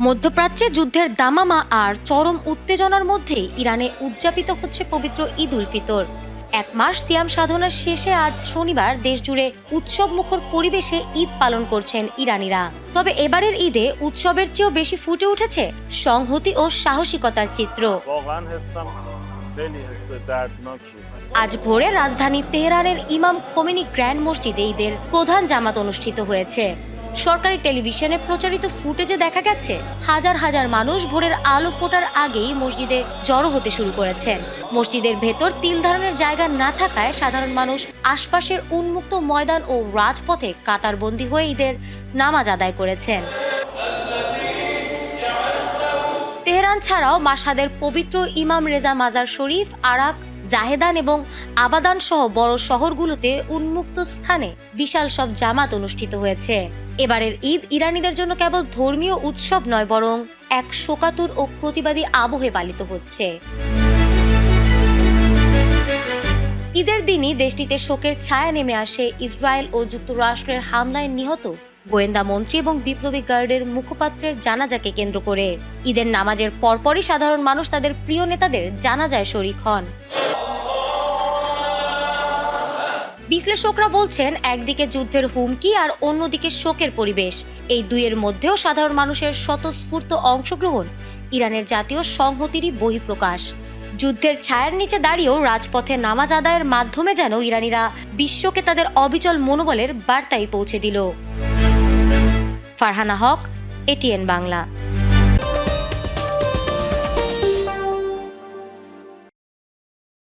মধ্যপ্রাচ্যে যুদ্ধের দামামা আর চরম উত্তেজনার মধ্যে ইরানে উদযাপিত হচ্ছে পবিত্র ঈদ উল ফিতর। এক মাস সিয়াম সাধনার শেষে আজ শনিবার দেশজুড়ে উৎসবমুখর পরিবেশে ঈদ পালন করছেন ইরানিরা। তবে এবারের ঈদে উৎসবের চেয়েও বেশি ফুটে উঠেছে সংহতি ও সাহসিকতার চিত্র। আজ ভোরে রাজধানী তেহরানের ইমাম খোমেনি গ্র্যান্ড মসজিদে ঈদের প্রধান জামাত অনুষ্ঠিত হয়েছে। সরকারি টেলিভিশনে প্রচারিত ফুটেজে দেখা গেছে হাজার হাজার মানুষ ভোরের আলো ফোটার আগেই মসজিদে জড়ো হতে শুরু করেছেন। মসজিদের ভেতর তিল ধারণের জায়গা না থাকায় সাধারণ মানুষ আশপাশের উন্মুক্ত ময়দান ও রাজপথে কাতারবন্দী হয়ে ঈদের নামাজ আদায় করেছেন। তেহরান ছাড়াও মাশহাদের পবিত্র ইমাম রেজা মাজার শরীফ, আরাক, জাহেদান এবং আবাদান সহ বড় শহরগুলোতে উন্মুক্ত স্থানে বিশাল সব জামাত অনুষ্ঠিত হয়েছে। এবারের ঈদ ইরানিদের জন্য কেবল ধর্মীয় উৎসব নয়, বরং এক শোকাতুর ও প্রতিবাদী আবহে পালিত হচ্ছে। ঈদের দিনই দেশটিতে শোকের ছায়া নেমে আসে ইসরায়েল ও যুক্তরাষ্ট্রের হামলায় নিহত গোয়েন্দা মন্ত্রী এবং বিপ্লবী গার্ডের মুখপাত্রের জানাজাকে কেন্দ্র করে। ঈদের নামাজের পরপরই সাধারণ মানুষ তাদের প্রিয় নেতাদের জানাজায় শরীক হন। বিশ্লেষকরা বলছেন, একদিকে যুদ্ধের হুমকি আর অন্যদিকে শোকের পরিবেশ, এই দুইয়ের মধ্যেও সাধারণ মানুষের স্বতঃস্ফূর্ত অংশগ্রহণ ইরানের জাতীয় সংহতিরই বহিঃপ্রকাশ। যুদ্ধের ছায়ার নিচে দাঁড়িয়েও রাজপথে নামাজ আদায়ের মাধ্যমে যেন ইরানিরা বিশ্বকে তাদের অবিচল মনোবলের বার্তাই পৌঁছে দিল। ফারহানা হক, এটিএন বাংলা।